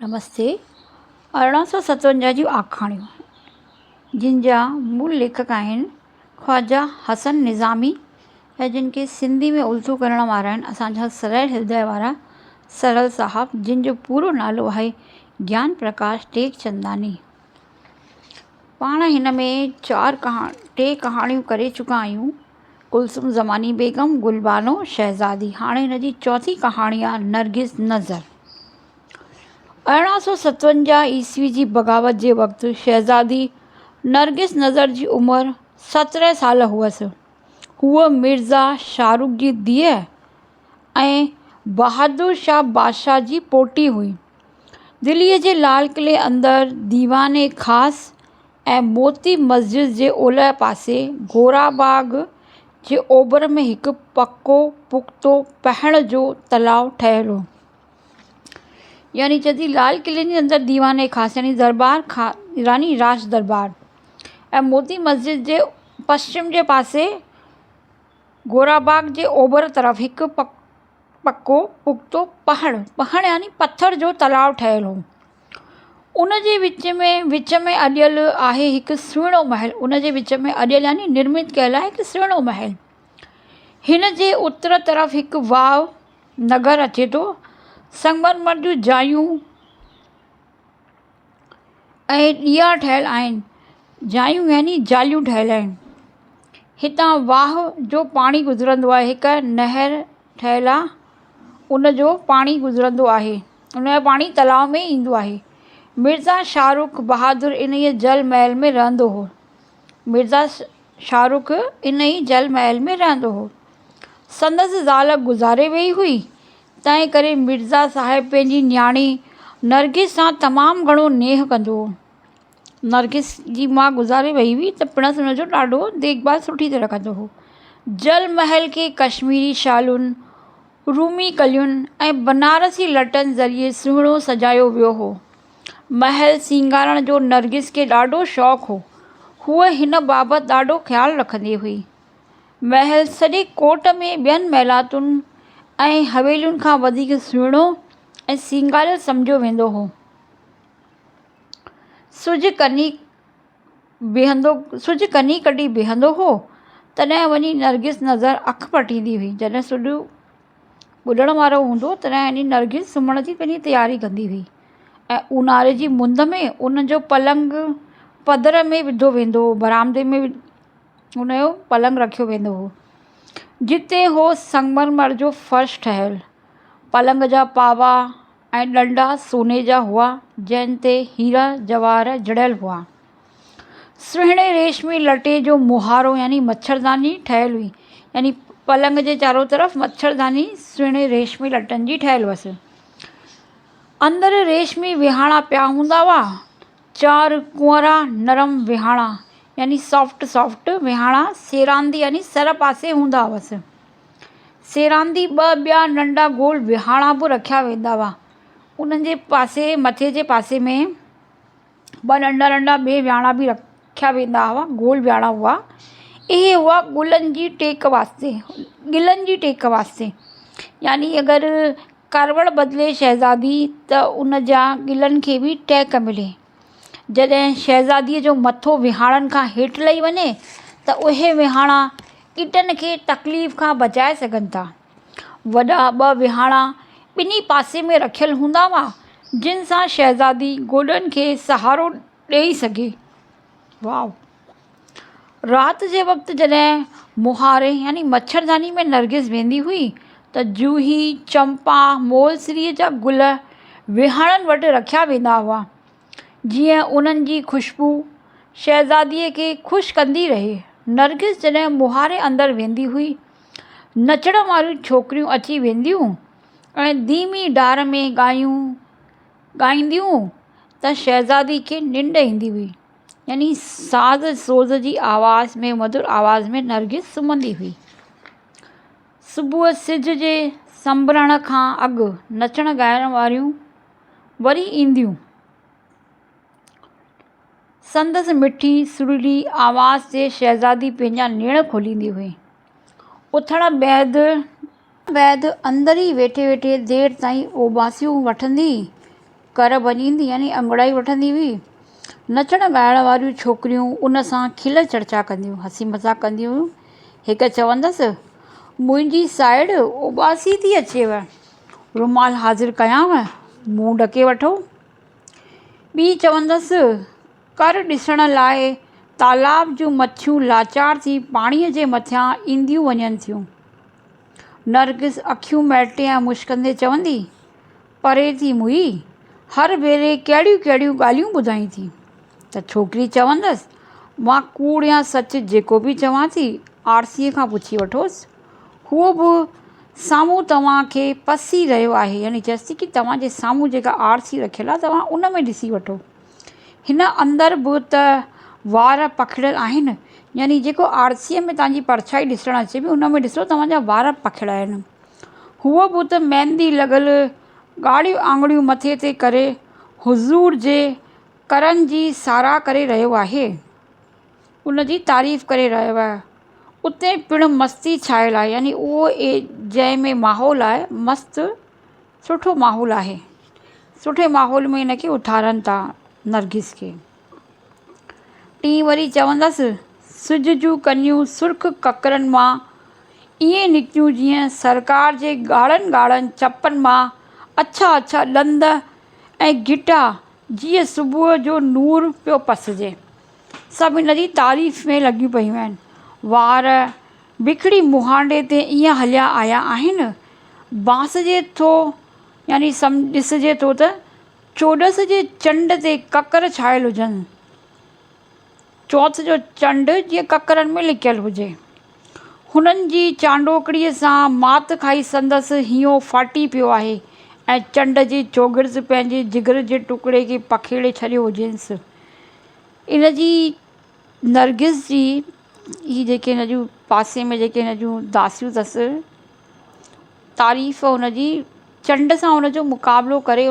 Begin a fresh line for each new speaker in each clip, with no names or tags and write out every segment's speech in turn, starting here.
नमस्ते। 1857 जूं आखाणियूं जिन जा मूल लेखक आहिनि ख्वाजा हसन निज़ामी ऐं जिन खे सिंधी में उल्थो करण वारा आहिनि असांजा सरल हृदय वारा सरल साहब, जिन जो पूरो नालो आहे ज्ञान प्रकाश टेकचंदानी। पाण हिन में टे कहाणियूं करे चुका आहियूं। कुलसुम ज़मानी बेगम, गुलबानो शहज़ादी। हाणे हिन जी चौथी कहाणी आहे नरगिस नज़र। 1857 ईस्वी जी बग़ावत जे वक़्तु शहज़ादी नरगिस नज़र जी उमिरि 17 साल हुअसि। हूअ मिर्ज़ा शाहरुख जी धीअ ऐं बहादुर शाह बादशाह जी पोटी हुई। दिल्लीअ जे लाल क़िले अंदरि दीवाने ख़ास ऐं मोती मस्जिद जे ओलह पासे गोराबाग जे ओभर में हिकु पको पुख़्तो पहण जो तलाउ ठहियल हो। यानी जॾहिं लाल क़िले जे अंदरि दीवाने ख़ास यानी दरबार यानी राज दरबार ऐं मोती मस्जिद जे पश्चिम जे पासे गोराबाग जे ओभर तरफ़ हिकु पको पुख़्तो पहण यानी पत्थर जो तलाउ ठहियल हो। उन जे विच में अॾियल आहे हिकु सुहिणो महल। उन जे विच में अॾियल यानी निर्मित कयल आहे हिकु सुहिणो महल। हिन जे उत्तर तरफ़ हिकु वाव नगर अचे थो। संगमरमर जूं जायूं ऐं ॾिया ठहियल आहिनि। जायूं यानी जालियूं ठहियल आहिनि। हितां वाह जो पाणी गुज़रंदो आहे। हिकु नहर ठहियल आहे, उन जो पाणी गुज़रंदो आहे। उन जो पाणी तलाउ में ईंदो आहे। मिर्ज़ा शाहरुख बहादुर इन ई जल महल में रहंदो हो। मिर्ज़ा शाहरुख इन ई जल महल में रहंदो हो। संदसि ज़ाल गुज़ारे वई हुई, तंहिं करे मिर्ज़ा साहिब पंहिंजी न्याणी नरगिस सां तमामु घणो नेह कंदो हो। नरगिस जी माउ गुज़ारे वई हुई त पिणसि हुनजो ॾाढो देखभाल सुठी तरह कंदो हो। जल महल खे कश्मीरी शालुनि, रूमी कलियुनि ऐं बनारसी लटनि ज़रिए सुहिणो सजायो वियो हो। महल सींगारण जो नरगिस खे ॾाढो शौक़ु हो। हूअ हिन बाबति ॾाढो ख़्यालु रखंदी हुई। महल सॼे कोट में ॿियनि महिलातुनि ऐं हवेलियुनि खां वधीक सुहिणो ऐं सींगारियल सम्झियो वेंदो हो। सिजु कनी कढी बीहंदो हो, तॾहिं वञी नरगिस नज़र अखि पटींदी हुई। जॾहिं सिजु ॿुॾण वारो हूंदो तॾहिं वञी नरगिस सुम्हण जी पंहिंजी तयारी कंदी हुई ऐं ऊन्हारे जी मुंद में उन जो पलंग पधर में विधो वेंदो हो। बरामदे में उन जो पलंग रखियो वेंदो हो, जिते हो संगमरमर जो फ़र्श ठहियल। पलंग जा पावा ऐं ॾंडा सोने जा हुआ, जंहिं ते हीरा जवाहर जड़ियल हुआ। सुहिणे रेशमी लटे जो मुहारो यानी मच्छरदानी ठहियल हुई। यानी पलंग जे चारो तरफ़ मच्छरदानी सुहिणे रेशमी लटनि जी ठहियल हुअसि। अंदरि रेशमी विहाणा पिया हूंदा हुआ। 4 कुंवरा नरम विहाणा यानी सॉफ्ट विहाणा सेरांदी यानी सर पासे हूंदा हुअसि। सेरांदी 2 ॿिया नंढा गोल विहाणा बि रखिया वेंदा हुआ। उन्हनि जे पासे मथे जे पासे में 2 नंढा ॿिए विहाणा बि रखिया वेंदा हुआ, गोल विहाणा हुआ। इहे हुआ गिलनि जी टेक वास्ते। यानी अगरि करवड़ बदिले शहज़ादी त उन जा गिलनि खे बि टहिक मिले। जॾहिं शहज़ादीअ जो मथो विहाणनि खां हेठि लही वञे त उहे विहाणा कीटनि खे तकलीफ़ खां बचाए सघनि था। वॾा 2 विहाणा ॿिन्ही पासे में रखियल हूंदा हुआ, जिन सां शहज़ादी गोॾनि खे सहारो ॾेई सघे। वाव! राति जे वक़्तु जॾहिं मुहारे यानी मच्छरदानी में नरगिस वेंदी हुई त जूही, चंपा, मोलसिरीअ जा गुल विहाणनि वटि रखिया वेंदा हुआ, जीअं उन्हनि जी ख़ुशबू शहज़ादीअ खे ख़ुशि कंदी रहे। नरगिस जॾहिं मुहारे अंदरि वेंदी हुई, नचण वारियूं छोकिरियूं अची वेंदियूं ऐं धीमी डार में ॻाईंदियूं त शहज़ादी खे निंड ईंदी हुई। यानी साज़ सोज़ जी आवाज़ में, मधुर आवाज़ में नरगिस सुम्हंदी हुई। सुबुह सिज जे संभरण खां अॻु नचण ॻाइण वारियूं वरी ईंदियूं। संदसि मिठी सुरीली आवाज़ ते शहज़ादी पंहिंजा नेण खोलींदी हुई। उथण बैदि अंदरि ई वेठे देरि ताईं ओबासियूं वठंदी कर भॼींदी यानी अंगड़ाई वठंदी हुई। नचण ॻाइण वारियूं छोकिरियूं उन सां खिल चर्चा कंदियूं, हसी मज़ाक कंदियूं हुयूं। हिकु चवंदसि, मुंहिंजी साइड उबासी थी अचेव, रुमाल हाज़िर कयांव, मुंहुं ढके वठो। ॿी चवंदसि, कर ॾिसण लाइ तालाब जूं मच्छियूं लाचार थी पाणीअ जे मथियां ईंदियूं वञनि थियूं। नरगिस अखियूं मैटे ऐं मुश्कंदे चवंदी, परे थी मुई, हर भेरे कहिड़ियूं कहिड़ियूं ॻाल्हियूं ॿुधाई थी। त छोकिरी चवंदसि, मां कूड़ या सच जेको बि चवां थी आरसीअ खां पुछी वठोसि, उहो बि साम्हूं तव्हांखे पसी रहियो आहे, यानी चएसि थी की तव्हांजे साम्हूं जेका आरसी रखियलु आहे तव्हां उन में ॾिसी वठो। हिन अंदरि बि त वार पखिड़ियल आहिनि, यानी जेको आरसीअ में तव्हांजी परछाई ॾिसणु अचे पई उन में ॾिसो तव्हांजा वार पखिड़ा आहिनि। हूअ बि त मेहंदी लॻल ॻाढ़ियूं आङुरियूं मथे ते करे हुज़ूर जे करनि जी साराह करे रहियो आहे, उन जी तारीफ़ करे रहियो आहे। उते पिणु मस्ती छायल आहे, यानी उहो जंहिं में माहौल आहे मस्तु सुठो माहौल आहे। सुठे माहौल में इनखे उथारनि था नरगिस खे। टी वरी चवंदसि, सिज जूं कनियूं सुर्ख ककरनि मां ईअं निकितियूं जीअं सरकार जे ॻाढ़नि ॻाढ़नि चपनि मां अछा अछा ॾंद ऐं गिटा जीअं सुबुह जो नूर पियो पसिजे। सभु इन जी तारीफ़ में लॻियूं पियूं आहिनि। वार बिखड़ी मुहांडे ते ईअं हलिया आया आहिनि, बांस जे थो यानी ॾिसिजे थो त चोॾस जे चंड ते ककर छायल हुजनि, चौथ जो चंड जीअं ककरनि में लिकियल हुजे। हुननि जी चांडोकड़ीअ सां मात खाई संदसि हीओं फाटी पियो आहे ऐं चंड जी चोगिर्द पंहिंजे जिगर जे टुकड़े खे पखेड़े छॾियो हुजेसि। इन जी नरगिस जी ही जेके हिन जूं पासे में जेके हिन जूं दासियूं अथसि, तारीफ़ हुन जी चंड सां हुनजो मुक़ाबिलो करे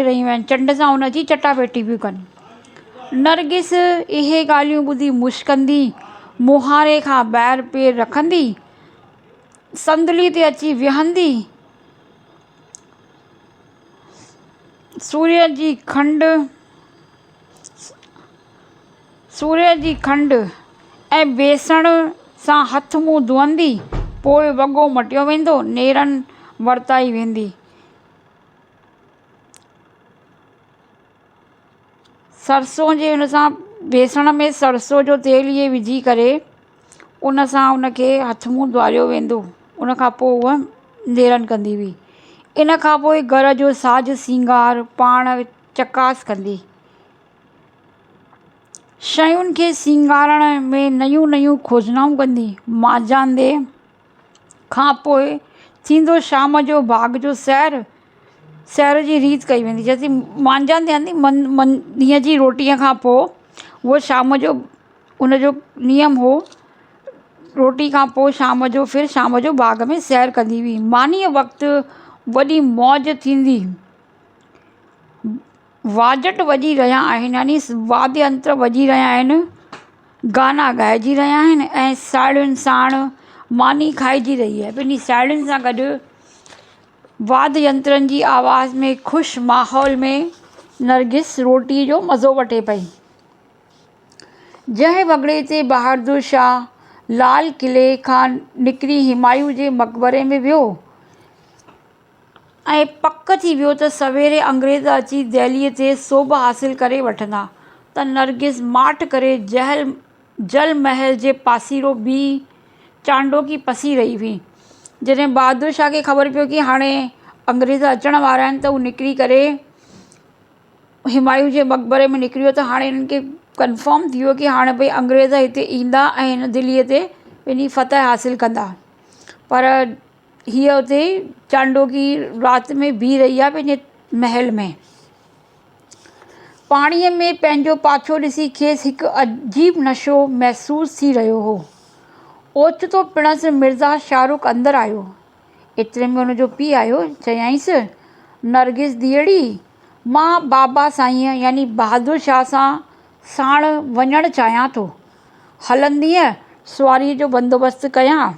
रहियूं आहिनि, चंड सां हुन जी चटाभेटी पियूं कनि। नरगिस इहे ॻाल्हियूं ॿुधी मुश्कंदी मुहारे खां ॿाहिरि पेर रखंदी, संदली ते अची विहंदी, सूर्य जी खंड ऐं बेसण सां हथ मुंहुं धोअंदी, पोइ वॻो मटियो वेंदो, नेरनि वरताई वेंदी। सरसों जे हुन सां बेसण में सरसों जो तेल इहे विझी करे उन सां उनखे हथ मुंहुं धोआरियो वेंदो। उन खां पोइ उहा नेरनि कंदी हुई। इन खां पोइ घर जो साज सिंगार पाण चकास कंदी। शयुनि खे सिंगारण में नयूं नयूं खोजनाऊं कंदी। मांजांदे खां पोइ थींदो शाम जो बाग़ जो सैर जी रीत कई वेंदी। जैसे मांजांदे आंदी ॾींहं जी रोटीअ खां पोइ उहो शाम जो उनजो नियम हो, रोटी खां पोइ शाम जो बाग़ में सैर कंदी हुई। मानीअ वक़्तु वॾी मौज थींदी, वाजट वॼी रहिया आहिनि, यानी वाद्य यंत्र वॼी रहिया आहिनि, गाना ॻाइजी रहिया आहिनि ऐं साहेड़ियुनि साण मानी खाइजी रही आहे। पंहिंजी साहेड़ियुनि सां गॾु वाद्य यंत्रनि जी आवाज़ में ख़ुशि माहौल में नरगिस रोटीअ जो मज़ो वठे पई। जंहिं वॻड़े ते बहादुर शाह लाल किले खां निकिरी हुमायूं जे मक़बरे में वियो ऐं पक थी वियो त सवेरे अंग्रेज़ अची दहलीअ ते सोभ हासिल करे वठंदा, त नरगिस माठ करे जल महल जे पासीरो बि चांडोकी पसी रही हुई। जॾहिं बहादुर शाह खे ख़बर पियो कि हाणे अंग्रेज़ अचण वारा आहिनि, त हू निकिरी करे हुमायूं जे मक़बरे में निकिरी वियो। त हाणे हिननि खे कंफर्म थी वियो कि हाणे भई अंग्रेज़ हिते ईंदा ऐं हिन दिल्लीअ ते पंहिंजी फतह हासिल कंदा। पर हीअ हुते चांडोकी राति में बीह रही आहे पंहिंजे महल में। पाणीअ में पंहिंजो पाछो ॾिसी खेसि हिकु अजीब नशो महसूसु थी रहियो हो। ओचितो पिणसि मिर्ज़ा शाहरुख अंदरि आयो। एतिरे में हुनजो पीउ आयो। चयाईंसि, नरगिस धीअड़ी, मां बाबा साईं यानी बहादुर शाह सां साण वञणु चाहियां थो। हलंदीअ? सुवारीअ जो बंदोबस्तु कयां?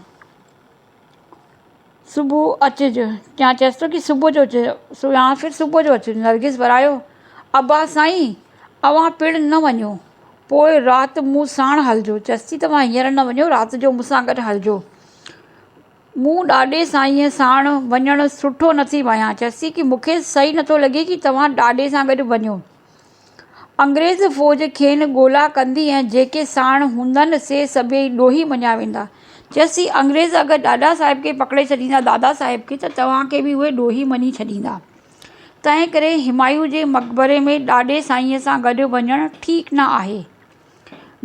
सुबुह अचिजो, या चएसि थो कि सुबुह जो अचिजो या फिर सुबुह जो अचिजो। नरगिस वरायो, अब्बा साईं अवां पिणु न वञो, पोइ राति मूं साण हलिजो। चएसि थी तव्हां हींअर न वञो, राति जो मूंसां गॾु हलिजो। मूं ॾाॾे साईंअ साण वञणु सुठो नथी पायां। चएसि थी कि मूंखे सही नथो लॻे कि तव्हां ॾाॾे सां गॾु वञो। अंग्रेज़ फ़ौज खेनि ॻोल्हा कंदी ऐं जेके साण हूंदनि से सभई ॾोही मञिया वेंदा। चएसि अंग्रेज़ अगरि ॾाॾा साहिब खे पकिड़े छॾींदा, दादा साहिब खे, त तव्हांखे बि उहे ॾोही मञी छॾींदा। तंहिं करे हिमायूं जे मक़बरे में ॾाॾे साईंअ सां गॾु वञणु ठीकु न आहे।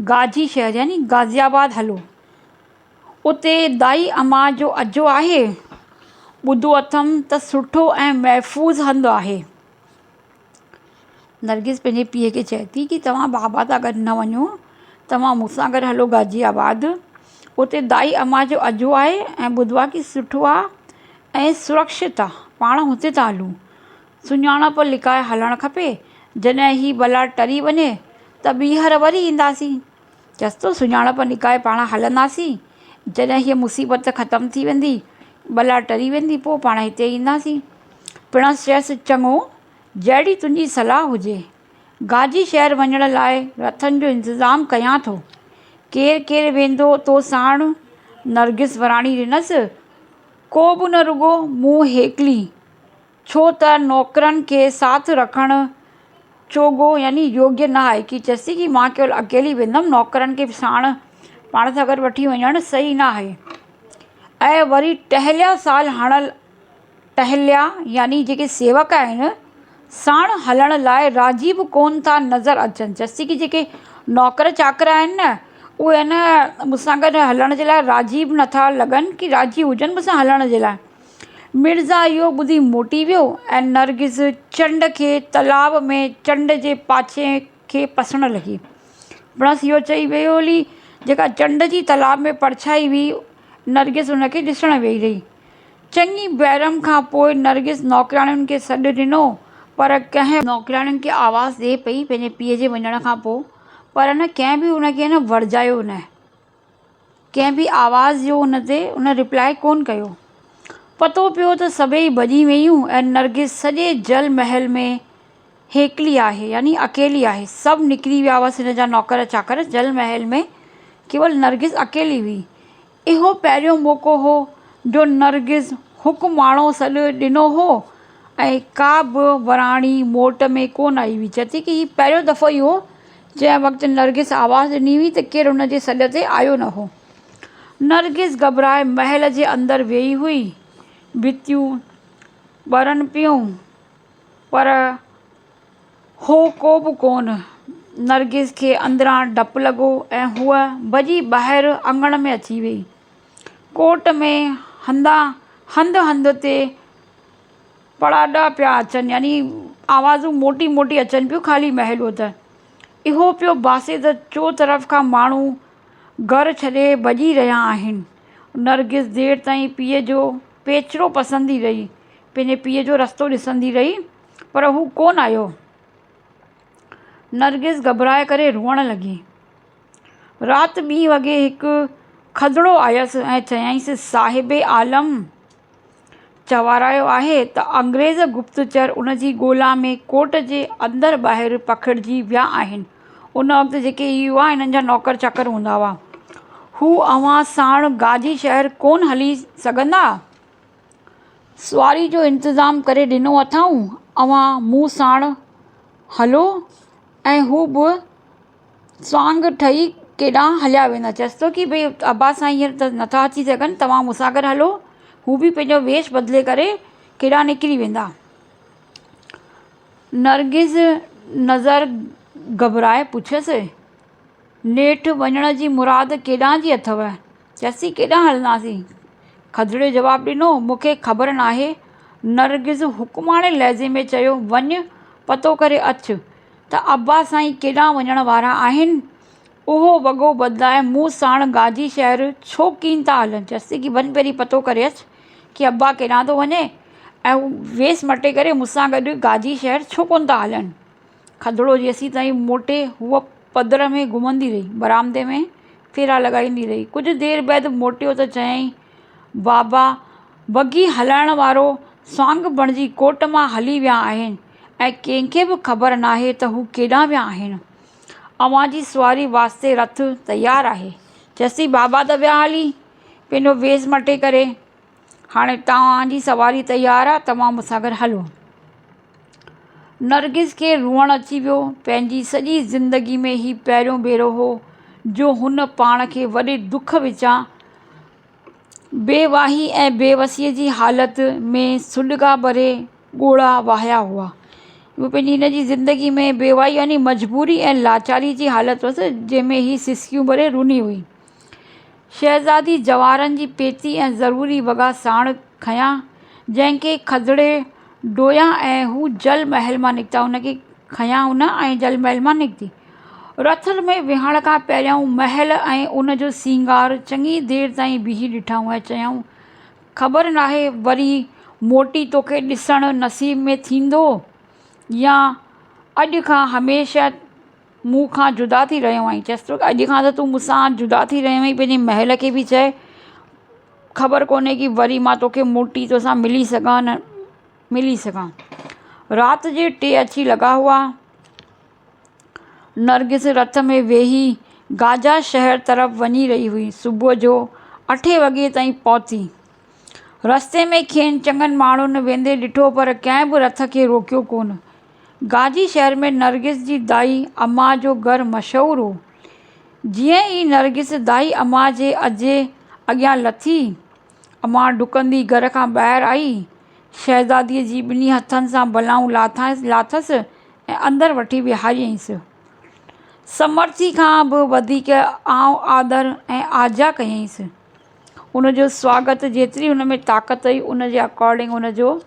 गाजी शहर यानी गाज़ियाबाद हलो, उते दाई अम्मा जो अजो आहे। ॿुधो अथमि त सुठो ऐं महफ़ूज़ हंधु आहे। नरगिस पंहिंजे पीउ खे चए थी कि तव्हां बाबा सां गॾु न वञो, तव्हां मूंसां गॾु हलो गाज़ियाबाद। उते दाई अम्मा जो अजो आहे ऐं ॿुधो आहे कि सुठो आहे ऐं सुरक्षित आहे, पाण हुते था हलूं। सुञाणप लिकाए हलणु खपे, जॾहिं ही भला टरी वञे त ॿीहर वरी ईंदासीं। चएसि थो सुञाणप लिकाए पाण हलंदासीं, जॾहिं हीअ मुसीबत ख़तमु थी वेंदी, भला टरी वेंदी, पोइ पाण हिते ईंदासीं। पिणसि चएसि चङो, जहिड़ी तुंहिंजी सलाह हुजे। गाजी शहर वञण लाइ रथनि जो इंतज़ाम कयां थो। केरु केरु वेंदो तो साण? नरगिस वराणी ॾिनसि, को बि न, रुॻो मूं हेकली, छो त नौकरनि खे साथ रखणु चोॻो यानी योग्य न आहे। कि चएसि कि मां केवल अकेली वेंदमि, नौकरनि खे साण पाण सां गॾु वठी वञणु सही न आहे। ऐं वरी टहलिया साल हणल, टहलिया यानी जेके सेवक आहिनि, साण हलण लाइ राजी बि कोन था नज़र अचनि। चएसि कि जेके नौकर चाकर आहिनि न, उहे न मूंसां गॾु हलण जे लाइ राजी बि नथा लॻनि कि राजी हुजनि मूंसां हलण जे लाइ। मिर्ज़ा इहो ॿुधी मोटी वियो ऐं नरगिस चंड खे तालाब में चंड जे पाछे खे पसणु लॻी। बसि इहो चई वियो हली, जेका चंड जी तालाब में परछाई हुई, नरगिस हुनखे ॾिसणु वेही रही। चङी बैरम खां पोइ नरगिस नौकराणियुनि खे सॾु ॾिनो, पर कंहिं नौकराणियुनि खे आवाज़ ॾिए पई पंहिंजे पीउ जे वञण खां पोइ, पर न कंहिं बि हुनखे न वरजायो न, कंहिं बि आवाज़ जो हुन ते हुन रिप्लाई कोन कयो। पतो पियो त सभई भॼी वेयूं ऐं नरगिस सॼे जल महल में हेकली आहे यानी अकेली आहे। सभु निकिरी विया हुअसि हिन जा नौकर चाकर, जल महल में केवल नरगिस अकेली हुई। इहो पहिरियों मौक़ो हो जो नरगिस हुकुमाणो सॾु ॾिनो हो ऐं का बि वराणी मोट में कोन आई हुई। चए थी कि हीउ पहिरियों दफ़ो ई हो जंहिं वक़्तु नरगिस आवाज़ ॾिनी हुई त केरु हुन जे सॾ ते आयो न हो। नरगिस घबराए महल जे अंदरि वेही हुई। भितियूं ॿरनि पियूं, पर हो को बि कोन। नरगिस खे अंदरां डपु लॻो ऐं हूअ भॼी ॿाहिरि अङण में अची वई। कोट में हंधि हंधि ते पड़ाॾा पिया अचनि, यानी आवाज़ूं मोटी मोटी अचनि पियूं ख़ाली महलो त। इहो पियो बासे त चो तरफ़ खां माण्हू घर छॾे भॼी रहिया आहिनि। नरगिस देरि ताईं पीउ जो पेचरो पसंदी रही, पंहिंजे पीउ जो रस्तो ॾिसंदी रही, पर हू कोन आयो। नरगिस घबराए करे रोअण लॻी। राति 2 वॻे हिकु खदिड़ो आयसि ऐं चयाईंसि, साहिबे आलम चवारायो आहे त अंग्रेज़ गुप्तचर उन जी ॻोल्हा में कोट जे अंदरि ॿाहिरि पखिड़िजी विया आहिनि। उन वक़्तु जेके इहे हुआ, हिननि जा नौकर चाकर हूंदा हुआ, हू अव्हां साण गाजी शहर कोन हली सघंदा? सुवारी जो इंतज़ाम करे ॾिनो अथऊं, अव्हां मूं साण हलो ऐं हू बि स्वांग ठही केॾांहुं हलिया वेंदा। चएसि थो कि भई अब्बा साईं हींअर त नथा अची सघनि, तव्हां मूंसां गॾु हलो। हू बि पंहिंजो वेश बदिले करे केॾांहुं निकिरी वेंदा। नरगिस नज़र घबराए पुछियसि, नेठि वञण जी मुराद केॾांहुं जी अथव? चएसि केॾांहुं हलंदासीं? खदिड़े जवाबु ॾिनो, मूंखे ख़बर नाहे। नरगिस हुकुमाणे लहज़े में चयो, वञ पतो करे अचु त अब्बा साईं केॾांहुं वञण वारा आहिनि। उहो वॻो बदिलाए मूं साण गाजी शहर छो कीन था हलनि? चएसि कि वञ पहिरीं पतो करे अचु कि अब्बा केॾांहुं थो वञे ऐं हू वेस मटे करे मूंसां गॾु गाजी शहर छो कोन था हलनि। खदिड़ो जेसीं ताईं मोटे, हूअ पधर में घुमंदी रही, बरामदे में फेरा लॻाईंदी रही। कुझु देरि बैदि मोटियो त चयईं, बाबा वगी हलाइण वारो स्वांग बणिजी कोट मां हली विया आहिनि ऐं कंहिंखे बि ख़बर नाहे त हू केॾांहुं विया आहिनि। अव्हां जी सुवारी वास्ते रथ तयारु आहे। चयसि बाबा त विया हली पंहिंजो वेस मटे करे, हाणे तव्हांजी सवारी तयारु आहे, तव्हां मूंसां गॾु हलो। नरगिस खे रुअणु अची वियो। पंहिंजी सॼी ज़िंदगी में ही पहिरियों भेरो हो जो हुन पाण खे वॾे दुख विचां बेवाही ऐं बेवसीअ जी हालति में सुॾिका भरे ॻोढ़ा वाहिया हुआ। उहो पंहिंजी हिन जी ज़िंदगी में बेवाही यानी मजबूरी ऐं लाचारी जी हालति हुअसि, जंहिंमें ही सिसकियूं भरे रुनी हुई। शहज़ादी जवाहरनि जी पेती ऐं ज़रूरी वॻा साण खयां, जंहिंखे खदिड़े डोया ऐं हू जल महल मां निकिता। हुनखे खयां हुन ऐं जल महल मां निकिती। रथ में विहण खां पहिरियों महल ऐं उन जो सींगार चङी देरि ताईं बीही ॾिठऊं ऐं चयऊं, ख़बर नाहे वरी मोटी तोखे ॾिसणु नसीब में थींदो या अॼु खां हमेशह मूं खां जुदा थी रहियो आहीं। चयसि थो अॼु खां त तूं मूंसां जुदा थी रहियो आहीं। पंहिंजे महल खे बि चए, ख़बर कोन्हे कि वरी मां तोखे मोटी तोसां मिली सघां न मिली सघां। राति जे 2 अची लॻा हुआ। नरगिस रथ में वेही गाजा शहर तरफ़ वञी रही हुई। सुबुह जो 8 वॻे ताईं पहुती। रस्ते में खेनि चङनि माण्हुनि वेंदे ॾिठो, पर कंहिं बि रथ खे रोकियो कोन। गाजी शहर में नरगिस जी दाई अम्मा जो घरु मशहूरु हो। जीअं ई नरगिस दाई अम्मा जे अॻियां लथी, अम्मा डुकंदी घर खां ॿाहिरि आई, शहज़ादीअ जी ॿिन्ही हथनि सां बलाऊं लाथसि ऐं अंदरि वठी विहारियईंसि। समर्थी खां बि वधीक आउं आदर ऐं आजा कयईंसि। उनजो स्वागत जेतिरी हुन में ताक़त हुई उन जे अकॉर्डिंग उनजो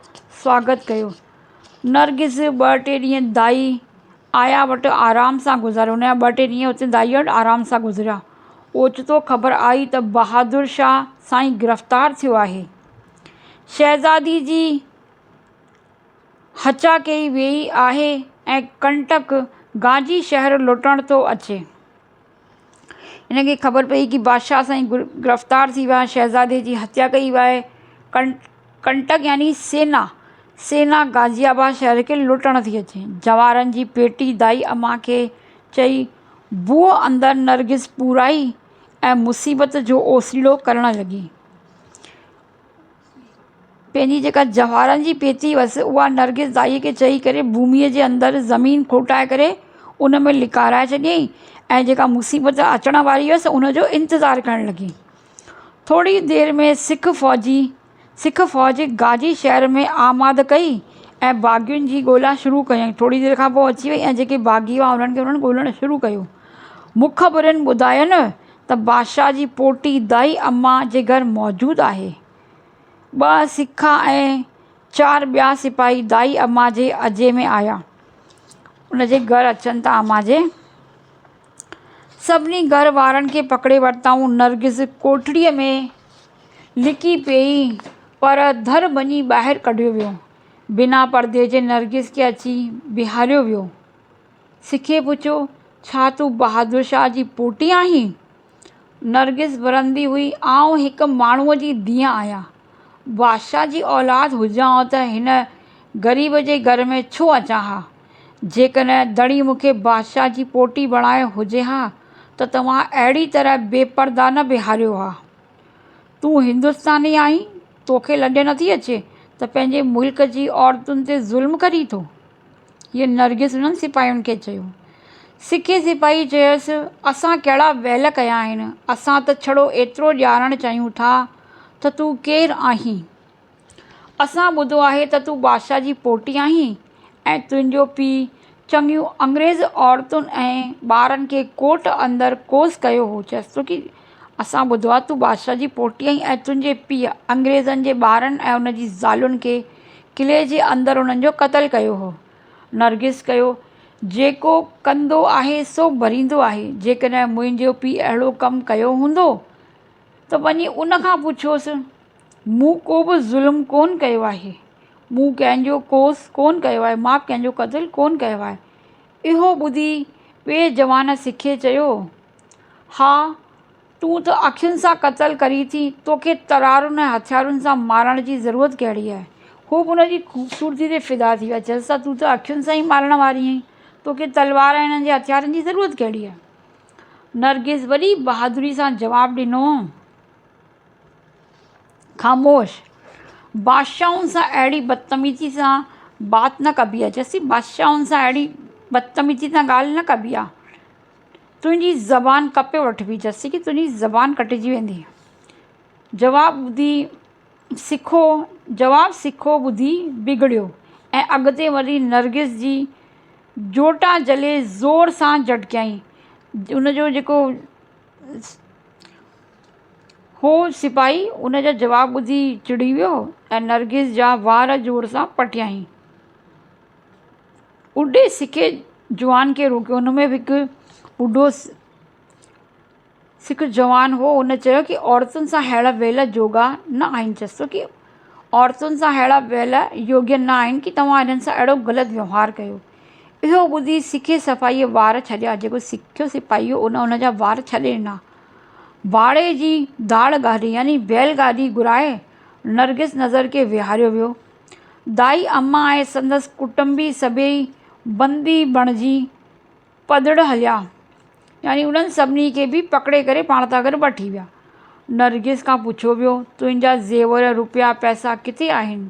स्वागत कयो। नरगिस 2-3 ॾींहं दाई आया वटि आराम सां गुज़ारियो। हुनजा 2-3 ॾींहं हुते दाई वटि आराम सां गुज़रिया। ओचितो ख़बर आई त बहादुर शाह साईं गिरफ़्तार थियो आहे। शहज़ादी जी हचा कई वेई आहे ऐं कंटक गाजी शहर लुटण थो अचे। हिनखे ख़बर पई कि बादशाह साईं गिरफ़्तार थी विया, शहज़ादे जी हत्या कई वई आहे। कंटक यानी सेना गाज़ियाबाद शहर खे लुटण थी अचे। जवाहरनि जी पेटी दाई अम्मा खे चई बूह अंदरि नरगिस पूराई ऐं मुसीबत जो ओसीड़ो करणु लॻी। पंहिंजी जेका जवाहरनि जी पेती हुअसि उहा नरगिस दाईअ खे चई करे भूमीअ जे अंदरि ज़मीन खोटाए करे उन में लिकाराए छॾियईं ऐं जेका मुसीबत अचण वारी हुअसि उनजो इंतज़ारु करणु लॻी। थोरी देरि में सिख फ़ौज गाजी शहर में आमाद कई ऐं बाग़ियुनि जी ॻोल्हा शुरू कयईं। थोरी देरि खां पोइ अची वई ऐं जेके बाग़ी हुआ उन्हनि ॻोल्हणु शुरू कयो। मुख़बिरनि ॿुधायनि त बादशाह जी पोटी दाई अम्मा जे घरु मौजूदु आहे। 2 सिख ऐं 4 ॿिया सिपाही दाई अम्मा जे अजे में आया। उनजे घरु अचनि था अम्मा जे। सभिनी घर वारनि खे पकिड़े वरितऊं। नरगिस कोठड़ीअ में लिकी पई, पर दर भञी ॿाहिरि कढियो वियो। बिना परदे जे नरगिस खे अची बीहारियो वियो। सिखे पुछियो, छा तूं बहादुर शाह जी पोटी आहीं? नरगिस वरंदी हुई, आउं हिकु माण्हूअ जी धीअ आहियां। बादशाह जी औलाद हुजां त हिन ग़रीब जे घर में छो अचां हा? जेकॾहिं धणी मूंखे बादशाह जी पोटी बणायो हुजे हा त तव्हां अहिड़ी तरह बेपर्दा न बीहारियो हा। तूं हिंदुस्तानी आहीं, तोखे लॼ नथी अचे त पंहिंजे मुल्क जी औरतुनि ते ज़ुल्म करी थो? हीअ नरगिस उन्हनि सिपाहियुनि खे चयो। सिखे सिपाही चयसि, असां कहिड़ा वेल कया आहिनि? असां त छड़ो एतिरो ॼाणणु चाहियूं था त तूं केरु आहीं। असां ॿुधो आहे त तूं बादशाह जी पोटी आहीं ऐं तुंहिंजो पीउ चङियूं अंग्रेज़ औरतुनि ऐं ॿारनि खे कोट अंदरि कोस कयो हो। चयसि थो कि असां ॿुधो आहे तूं बादशाह जी पोटी आहीं ऐं तुंहिंजे पीउ अंग्रेज़नि जे ॿारनि ऐं उन जी ज़ालुनि खे किले जे अंदरि उन्हनि जो क़तलु कयो हो। नरगिस कयो, जेको कंदो आहे सो भरींदो आहे। जेकॾहिं मुंहिंजो पीउ अहिड़ो कमु कयो हूंदो त वञी उन खां पुछोसि। मूं को बि ज़ुल्म कोन कयो आहे। मूं कंहिंजो कोस कोन कयो आहे। मां कंहिंजो क़तलु कोन कयो आहे। इहो ॿुधी ॿिए जवान सिखे चयो, हा तूं त अखियुनि सां क़तल करी थी, तोखे तरारुनि ऐं हथियारुनि सां मारण जी ज़रूरत कहिड़ी आहे। हू बि उनजी ख़ूबसूरती ते फ़िदा थी विया, चयसि त तूं त अखियुनि सां ई मारण वारी आहीं, तोखे तलवार ऐं हिननि जे हथियारनि जी ज़रूरत कहिड़ी आहे। नरगिस वॾी बहादुरी सां जवाबु ॾिनो, ख़ामोश, बादशाहुनि सां अहिड़ी बदतमीज़ी सां बात न कबी आहे। चयसि बादशाहुनि सां अहिड़ी बदतमीज़ी सां ॻाल्हि न कबी आहे, तुंहिंजी ज़बान कपे वठिबी। चयसि की तुंहिंजी ज़बान कटिजी वेंदी। जवाबु सिखो ॿुधी बिगड़ियो ऐं अॻिते वरी नरगिस जी जोटा जले ज़ोर सां झटकियाईं। उनजो जेको हो सिपाही उनजा जवाबु ॿुधी चिड़ी वियो ऐं नरगिस जा वार ज़ोर सां पटियाईं। ॿुढे सिखे जवान खे रोकियो। हुन में बि हिकु ॿुढो सिख जवान हो। हुन चयो कि औरतुनि सां अहिड़ा वेल जोगा न आहिनि। चयसि की औरतुनि सां अहिड़ा वेल योग्य न आहिनि कि तव्हां हिननि सां अहिड़ो ग़लति व्यवहार कयो। इहो ॿुधी सिखे सिपाहीअ वार छॾिया। जेको सिखियो सिपाही हो उनजा वार छॾे ॾिना। भाड़े जी दाड़ गाॾी यानी बैलगाॾी घुराए नरगिस नज़र खे विहारियो वियो। दाई अम्मा ऐं संदसि कुटुंबी सभई बंदी बणिजी पधड़ हलिया, यानी उन्हनि सभिनी खे बि पकिड़े करे पाण सां गॾु वठी विया। नरगिस खां पुछियो वियो, तुंहिंजा ज़ेवर रुपया पैसा किथे आहिनि?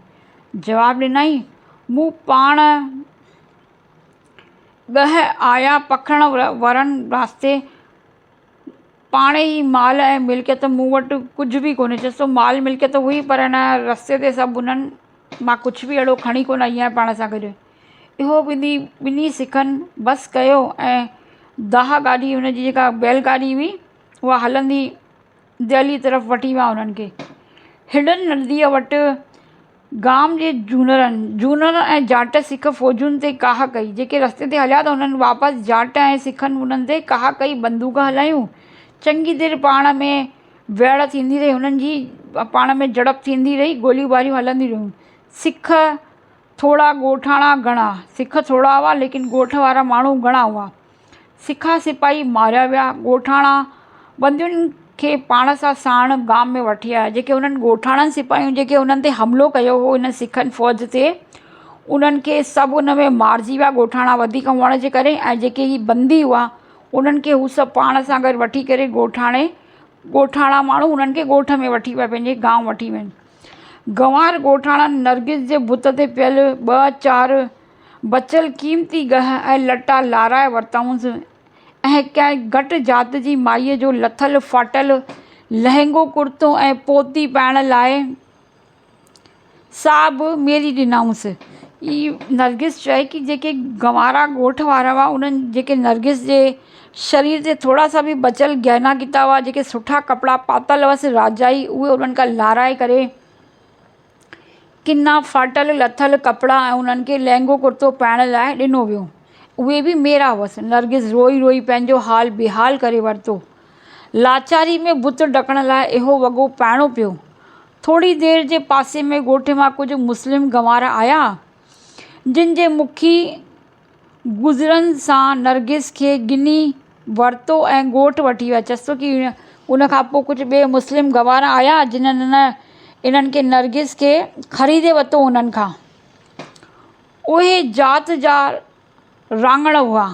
जवाबु ॾिनई, मूं पाण ॻह आया पखण वरनि रास्ते पाणे ई माल ऐं मिल्कियत मूं वटि कुझु बि कोन्हे। चयसि माल मिल्कियत हुई पर न रस्ते ते सभु उन्हनि मां कुझु बि अहिड़ो खणी कोन आई आहियां पाण सां गॾु। इहो ॿिन्ही सिखनि बसि कयो ऐं दाह गाॾी हुनजी जेका बैलगाॾी हुई उहा हलंदी दिल्ली तरफ़ वठी विया उन्हनि खे। हिडन नदीअ वटि गाम जे जूनर ऐं जाट सिख फ़ौजुनि ते काह कई। जेके रस्ते ते हलिया त उन्हनि वापसि जाट ऐं सिखनि उन्हनि ते काह कई, बंदूक हलायूं। चङी देरि पाण में वेड़ थींदी रही, हुननि जी पाण में झड़प थींदी रही, गोलियूं बारियूं हलंदी रहियूं। सिख थोड़ा ॻोठाणा घणा। सिख थोड़ा हुआ लेकिन ॻोठ वारा माण्हू घणा हुआ। सिखा सिपाही मारिया विया। ॻोठाणा बंदियुनि खे पाण सां साण गाम में वठी आया। जेके उन्हनि ॻोठाणनि सिपाहियूं जेके उन्हनि ते हमिलो कयो हो हिन सिखनि फ़ौज ते, उन्हनि खे सभु उन में मारिजी विया ॻोठाणा वधीक हुअण जे करे। ऐं जेके ही बंदी हुआ उन्हनि खे हू सभु पाण सां गॾु वठी करे ॻोठाणा माण्हू उन्हनि खे ॻोठ में वठी विया, पंहिंजे गांव वठी विया। गंवार ॻोठाणा नरगिस जे बुत ते पियल 2-4 बचियल क़ीमती ॻह ऐं लटा लाराए वरिताऊंसि ऐं कंहिं घटि जात जी माईअ जो लथल फाटल लहंगो कुर्तो ऐं पोती पाइण लाइ सा बि मेरी ॾिनाऊंसि। ई नरगिस चए कि जेके गंवारा ॻोठ वारा हुआ उन्हनि जेके नरगिस जे शरीर ते थोड़ा सा बि बचियल गहना किता हुआ, जेके सुठा कपिड़ा पातल हुअसि राजाई, उहे उन्हनि खां लाराए करे किना फाटल लथल कपिड़ा ऐं उन्हनि खे लहंगो कुर्तो पाइण लाइ ॾिनो वियो। उहे बि मेरा हुअसि। नरगिस रोई रोई पंहिंजो हाल बेहाल करे वरितो। लाचारी में बुत ढकण लाइ इहो वॻो पाइणो पियो। थोड़ी देरि जे पासे में ॻोठ मां कुझु मुस्लिम गंवार आया, जिन जे मुखी गुज़रनि सां नरगिस खे गिनी वरितो ऐं ॻोठ वठी विया। चयसि की उन खां पोइ कुझु ॿिए मुस्लिम गंवार आया जिन्हनि इन्हनि खे नरगिस खे ख़रीदे वरितो उन्हनि खां। उहे जात जा रांगण हुआ,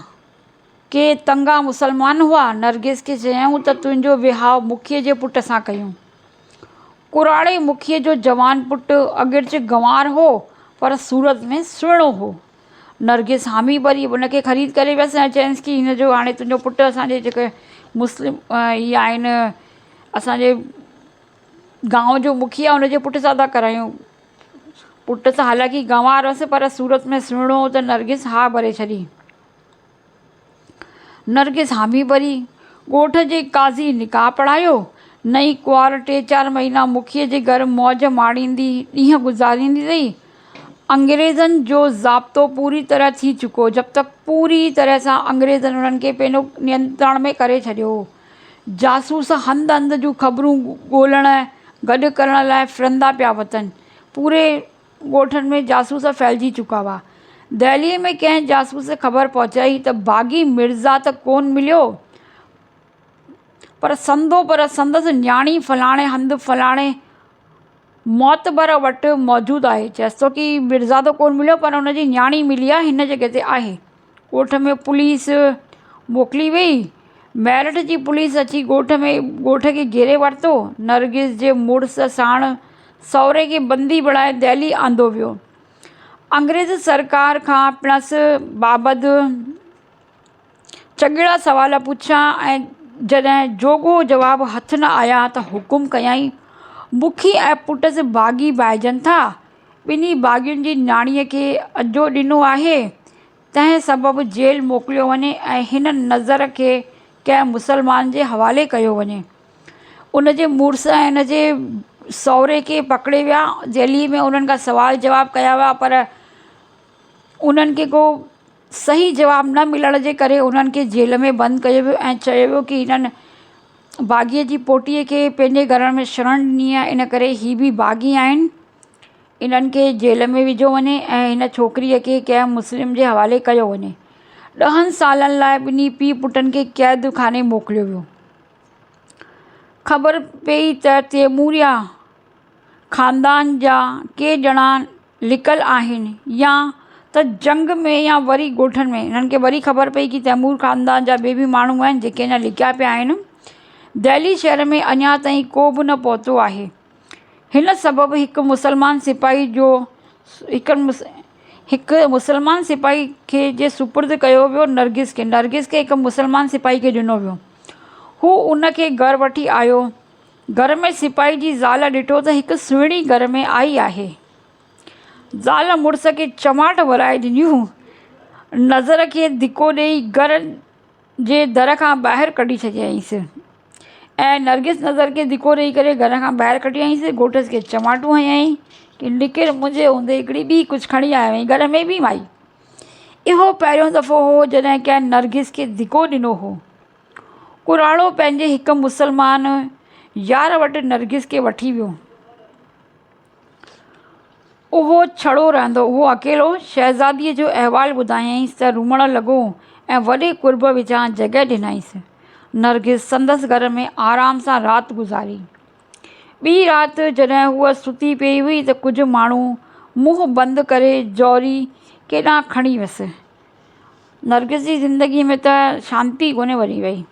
के तंगा मुसलमान हुआ। नरगिस खे चयऊं त तुंहिंजो विहाउ मुखीअ जे पुट सां कयूं। कुराड़े मुखीअ जो जवान पुटु अॻिरच गंवार हो पर सूरत में सुहिणो हो। नरगिस हामी भरी उनखे ख़रीद करे वियसि ऐं चयसि की हिन जो हाणे तुंहिंजो पुटु असांजे जेके मुस्लिम इहे आहिनि असांजे गांव जो मुखिया उनजे पुट सां था करायूं। पुट त हालांकि गंवार हुअसि पर सूरत में सुहिणो हो त नरगिस हा भरे छॾी। नरगिस हामी भरी ॻोठ जे काज़ी निकाह पढ़ायो। नई कुंवार 3-4 महीना मुखीअ जे घर मौज माणींदी ॾींहं गुज़ारींदी रही। अंग्रेज़नि जो ज़ाब्तो पूरी तरह थी चुको, जब तक पूरी तरह सां अंग्रेज़नि उन्हनि खे पंहिंजो नियंत्रण में करे छॾियो हो। जासूस हंध हंध जूं ख़बरूं ॻोल्हण गॾु करण लाइ फिरंदा पिया वतन। पूरे ॻोठनि में जासूस फैलिजी चुका हुआ। दिल्लीअ में कंहिं जासूस ख़बर पहुचाई त बाग़ी मिर्ज़ा त कोन मिलियो पर संदसि न्याणी फलाणे हंधि फलाणे मौतबर वटि मौजूदु आहे। चएसि थो की मिर्ज़ादो कोन मिलियो पर हुनजी न्याणी मिली आहे, हिन जॻह ते आहे। ॻोठ में पुलिस मोकिली वई। मेरठ जी पुलिस अची ॻोठ खे घेरे वरितो। नरगिस जे मुड़ुस साण सहुरे खे बंदी बणाए दिल्ली आंदो वियो। अंग्रेज़ सरकार खां पिणसि बाबति चङिड़ा सवाल पुछिया ऐं जॾहिं जोॻो जवाबु हथ न आया त हुकुम कयईं, बुखी ऐं पुटसि बाग़ी बाहिजनि था। ॿिन्ही बाग़ियुनि जी न्याणीअ खे अजो ॾिनो आहे, तंहिं सबबु जेल मोकिलियो वञे ऐं हिन नज़र खे कंहिं मुसलमान जे हवाले कयो वञे। उन जे मुड़ुस ऐं हिन जे सहुरे खे पकिड़े विया। जेलीअ में उन्हनि खां सवाल जवाब कया विया पर उन्हनि खे को सही जवाबु न मिलण जे करे उन्हनि खे जेल में बंदि कयो वियो ऐं चयो वियो की हिननि बाग़ीअ जी पोटीअ खे पंहिंजे घर में शरण ॾिनी आहे, इन करे ही बि बाग़ी आहिनि, इन्हनि खे जेल में विझो वञे ऐं हिन छोकिरीअ खे कंहिं मुस्लिम जे हवाले कयो वञे। 10 सालनि लाइ ॿिन्ही पीउ पुटनि खे क़ैद खाने मोकिलियो वियो। ख़बर पई त तैमूरिया ख़ानदान जा के ॼणा लिकल आहिनि या त जंग में या वरी ॻोठनि में। हिननि खे वरी ख़बर पई की तैमूर ख़ानदान जा ॿिए बि माण्हू आहिनि जेके अञा लिकिया पिया आहिनि। दिल्ली शहर में अञा ताईं को बि न पहुतो आहे। हिन सबबु हिकु मुसलमान सिपाही खे जे सुपुर्द कयो वियो नरगिस खे हिकु मुसलमान सिपाही खे ॾिनो वियो। हू उन खे घरु वठी आयो। घर में सिपाही जी ज़ाल ॾिठो त हिकु सुहिणी घर में आई आहे। ज़ाल मुड़ुस खे चमाट वराए ॾिनियूं, नज़र खे धिको ॾेई घर जे दर खां ॿाहिरि कढी छॾियईंसि ऐं नरगिस नज़र खे धिको ॾेई करे घर खां ॿाहिरि कढी आईंसि। घोटस खे चमाटूं हयईं की निकिर, मुंहिंजे हूंदे हिकिड़ी ॿी कुझु खणी आयो आहीं, घर में बि माई। इहो पहिरियों दफ़ो हो जॾहिं कंहिं नरगिस खे धिको ॾिनो हो। कुराड़ो पंहिंजे हिकु मुसलमान यार वटि नरगिस खे वठी वियो। उहो छड़ो रहंदो। उहो अकेलो शहज़ादीअ जो अहवालु ॿुधायईंसि त रुमण लॻो ऐं वॾे कुर्ब विचां जॻह ॾिनईंसि। नरगिस संदसि घर में आराम सां राति गुज़ारी। ॿी राति जॾहिं हूअ सुती पई हुई त कुझु माण्हू मुंहुं बंदि करे जौहरी केॾांहुं खणी वियसि। नरगिस जी ज़िंदगीअ में त शांती कोन्हे वरी वई।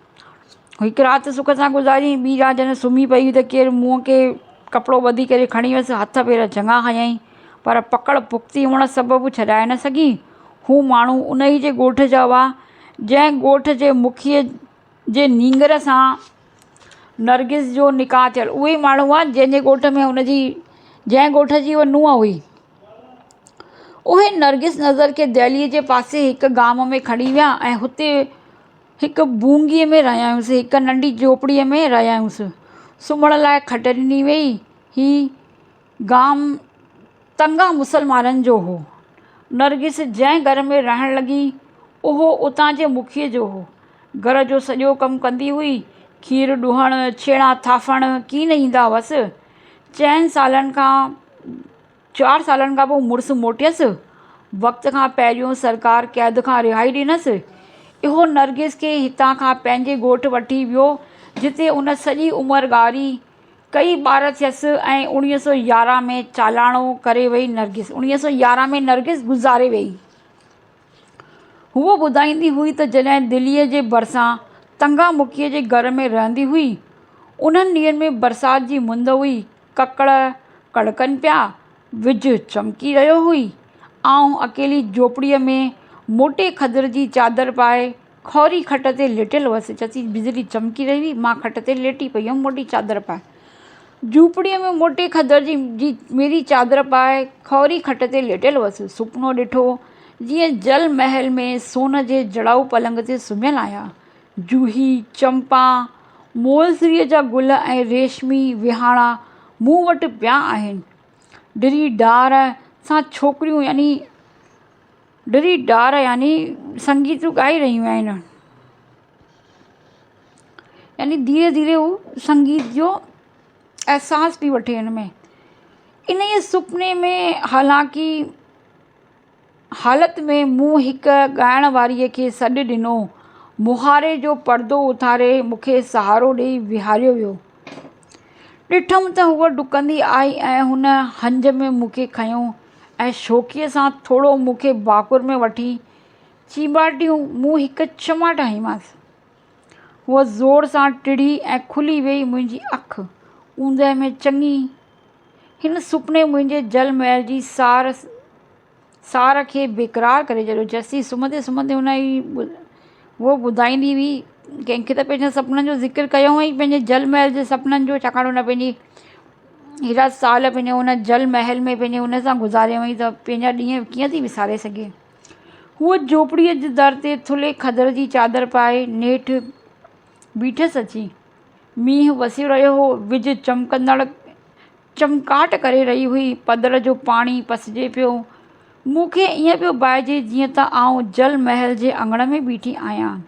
हिकु राति सुख सां गुज़ारी। ॿी राति जॾहिं सुम्ही पई हुई त केरु मुंहं खे कपिड़ो ॿधी करे खणी वियसि, हथ पेर चङा हयईं पर पकड़ पुख़्ती हुअण सबबु छॾाए न सघी। हू माण्हू उन ई जे ॻोठ जा हुआ जंहिं ॻोठ जे मुखीअ जे नींगर सां नरगिस जो निकाह थियल। उहे माण्हू हुआ जंहिं ॻोठ जी उहा नुंहुं हुई। उहे नरगिस नज़र खे दिल्लीअ जे पासे हिकु गांव में खणी विया ऐं हुते हिकु बूंगीअ में रहियाऊंसि, हिकु नंढी झोपड़ीअ में रहियाऊंसि। सुम्हण लाइ खट ॾिनी वई। ही गांव तंगा मुसलमाननि जो हो। नरगिस जंहिं घर में रहण लॻी उहो उतां जे मुखीअ जो हो। घर जो सॼो कमु कंदी हुई। खीर ॾुहण, छेणा थाफण कीन ईंदा हुअसि। 4 सालनि खां पोइ मुड़ुसु मोटियसि। वक़्त खां पहिरियों सरकार क़ैद खां रिहाई ॾिनसि। इहो नरगिस खे हितां खां पंहिंजे ॻोठु वठी वियो जिते उन सॼी उमिरि ॻारी। कई ॿार थियसि ऐं 1911 में चालाणो करे वई। 1911 में नरगिस गुज़ारे वई। हूअ ॿुधाईंदी हुई त जॾहिं दिल्लीअ जे भरिसां तंगा मुखीअ जे घर में रहंदी हुई, उन्हनि ॾींहंनि में बरसाति जी मुंद हुई, ककड़ कड़कनि पिया, विझ चमकी रहियो हुई। आउं अकेली झोपड़ीअ में मोटे खदर जी चादर पाए खौरी खट ते लेटियल हुअसि। चसी बिजली चमकी रही हुई, मां खट ते लेटी पई हुअमि मोटी चादर पाए। झूपड़ीअ में मोटे खदर जी मेरी चादर पाए खौरी खट ते लेटियल हुअसि। सुपिनो ॾिठो जीअं जल महल में सोन जे जड़ाऊ पलंग ते सुम्हियल आहियां। जूही, चंपा, मोलसिरीअ जा गुल ऐं रेशमी विहाणा मूं वटि पिया आहिनि। ढिरी डार सां छोकिरियूं यानी संगीतूं ॻाई रहियूं आहिनि। यानी धीरे धीरे हू संगीत जो अहसास पई वठे हिन में। इन ई सुपिने में हालत में मूं हिकु ॻाइण वारीअ खे सॾु ॾिनो। मुहारे जो पर्दो उथारे मूंखे सहारो ॾेई विहारियो वियो। ॾिठमि त हूअ डुकंदी आई ऐं हुन हंज में मूंखे खयों ऐं शौक़ीअ सां थोरो मूंखे बाकुर में वठी चीबाटियूं मूं हिकु चिमट हईमांसि। हूअ ज़ोर सां टिड़ी ऐं खुली वेई मुंहिंजी अखि ऊंदहि में चङी। हिन सुपिने मुंहिंजे जल महल जी सार खे बेक़रार करे छॾियो। जैसी सुम्हंदे सुम्हंदे उहो ॿुधाईंदी हुई कंहिंखे त पंहिंजे सपननि जो ज़िक्र कयो हुअईं, पंहिंजे जल महल जे सपननि जो, छाकाणि हुन पंहिंजी हेॾा साल पंहिंजे हुन जल महल में पंहिंजे हुन सां गुज़ारिया हुअईं, त पंहिंजा ॾींहं कीअं थी विसारे सघे। हूअ झोपड़ीअ जे दर ते थुल्हे खदर जी चादर पाए नेठि बीठसि अची। मींहुं वसी रहियो हो, विझ चमकाट करे रही हुई, पदर जो पाणी पसिजे पियो। मूंखे ईअं पियो बाहिजे जीअं त आउं जल महल जे अङण में बीठी आहियां,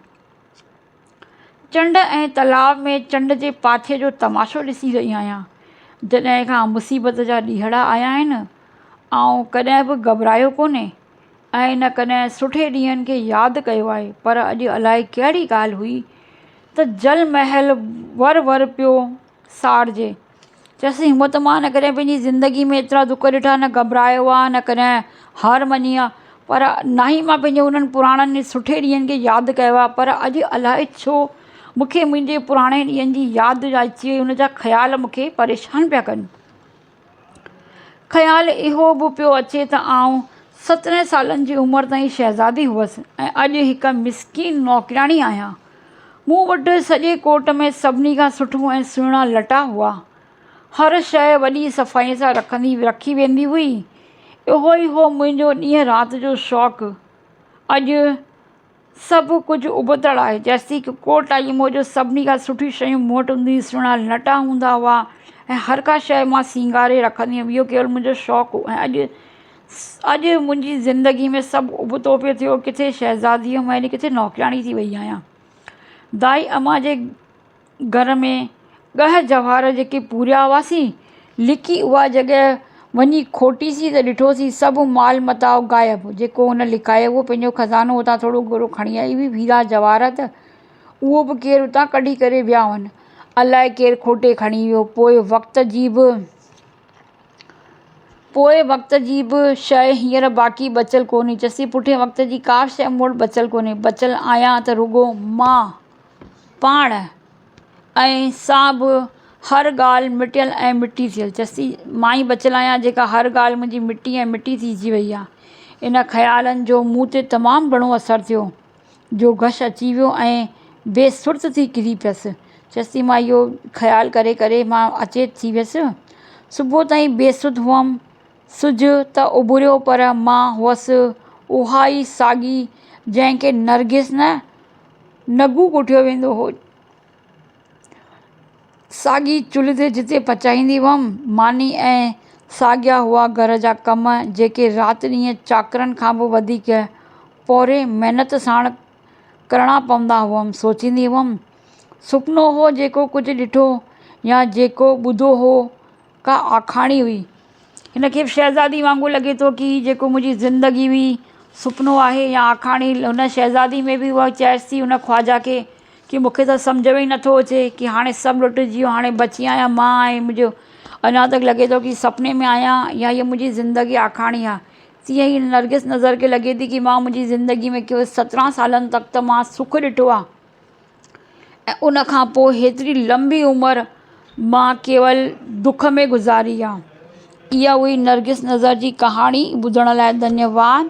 चंड ऐं तलाव में चंड जे पाथे जो तमाशो ॾिसी रही आहियां। जॾहिं खां मुसीबत जा ॾींहड़ा आया आहिनि, आउं कॾहिं बि घबरायो कोन्हे ऐं न कॾहिं सुठे ॾींहंनि खे यादि कयो आहे। पर अॼु अलाए कहिड़ी ॻाल्हि हुई त जल महल वर पियो साड़जे। चयसि, हिमत मां न कॾहिं पंहिंजी ज़िंदगी में एतिरा दुख ॾिठा, न घबरायो आहे, न कॾहिं हार मञी आहे, पर ना ई मां पंहिंजे उन्हनि पुराणनि सुठे ॾींहंनि खे यादि कयो आहे। पर अॼु अलाए छो मूंखे मुंहिंजे पुराणे ॾींहंनि जी यादि अची वई, उन जा ख़्याल मूंखे परेशान पिया कनि। ख़्यालु इहो बि पियो अचे त आउं 17 सालनि जी उमिरि ताईं शहज़ादी हुअसि ऐं अॼु हिकु मिसकीन नौकिराणी आहियां। मूं वटि सॼे कोट में सभिनी खां सुठो ऐं सुहिणा लटा हुआ। हर शइ वॾी सफ़ाईअ सां रखी वेंदी हुई। इहो ई हो मुंहिंजो ॾींहुं राति जो शौक़ु। अॼु सभु कुझु उबतड़ आहे। जैसी कि कोट आई मुंहिंजो सभिनी खां सुठी शयूं मूं वटि हूंदी, सुहिणा लटा हूंदा हुआ ऐं हर का शइ मां सींगारे रखंदी हुअमि। इहो केवल मुंहिंजो शौक़ु हो। ऐं अॼु मुंहिंजी ज़िंदगी में सभु उबतो पियो थियो। किथे शहज़ादीअ में किथे नौकिराणी थी वई आहियां। दाई अम्मा जे घर में 10 जवाहर जेके पूरिया हुआसीं, लिकी उहा जॻह वञी खोटीसीं त ॾिठोसीं सभु माल मताउ ग़ाइबु। जेको हुन लिकायो हुओ पंहिंजो ख़ज़ानो हुतां थोरो घणो खणी आई हुई, हीरा जवाहरात, उहो बि केरु हुतां कढी करे विया हुअनि। अलाए केरु खोटे खणी वियो। पोइ वक़्त जी बि शइ हींअर बाक़ी बचियल कोन्हे। चयसि, पुठिएं वक़्त जी का शइ मूं वटि बचियल कोन्हे। बचियल आहियां त रुॻो मां पाण ऐं सां बि हर ॻाल्हि मिटियल ऐं मिटी थियल। चयसि, मां ई बचियल आहियां जेका हर ॻाल्हि मुंहिंजी मिटी ऐं मिटी थीजी वई आहे। इन ख़्यालनि जो मूं ते तमामु घणो असरु थियो, जो घश अची वियो ऐं बेसुर्त थी किरी पियसि। चयसि, मां इहो ख़्यालु करे करे मां अचेत थी वियसि। सुबुह ताईं बेसुध हुअमि। सिजु त उभरियो, पर मां हुअसि उहा ई साॻी जंहिंखे नरगिस नगू कुटियो वेंदो हो। साॻी चुल्हि ते जिते पचाईंदी हुअमि। मानी ऐं साॻिया हुआ घर जा कम, जेके राति ॾींहुं चाकरनि खां बि वधीक पोरे महिनत साण करणा पवंदा हुअमि। सोचींदी हुअमि, सुपिनो हो जेको कुझु ॾिठो या जेको ॿुधो हो का आखाणी हुई। हिन खे शहज़ादी वांगुरु लॻे थो कि जेको मुंहिंजी ज़िंदगी हुई सुपिनो आहे या आखाणी। हुन शहज़ादी में बि उहा चएसि थी उन ख्वाजा खे कि मूंखे त सम्झ में ई नथो अचे कि हाणे सभु लुटिजी वियो, हाणे बची आहियां मां ऐं मुंहिंजो अञा तक लॻे थो कि सुपिने में आहियां या हीअ मुंहिंजी ज़िंदगी आखाणी आहे। तीअं ई नरगिस नज़र खे लॻे थी कि मां मुंहिंजी ज़िंदगी में केवल 17 सालनि तक त मां सुखु ॾिठो आहे ऐं उन खां पोइ हेतिरी लंबी उमिरि मां केवल दुख में गुज़ारी आहे। इहा हुई नरगिस नज़र जी कहाणी। ॿुधण लाइ धन्यवाद।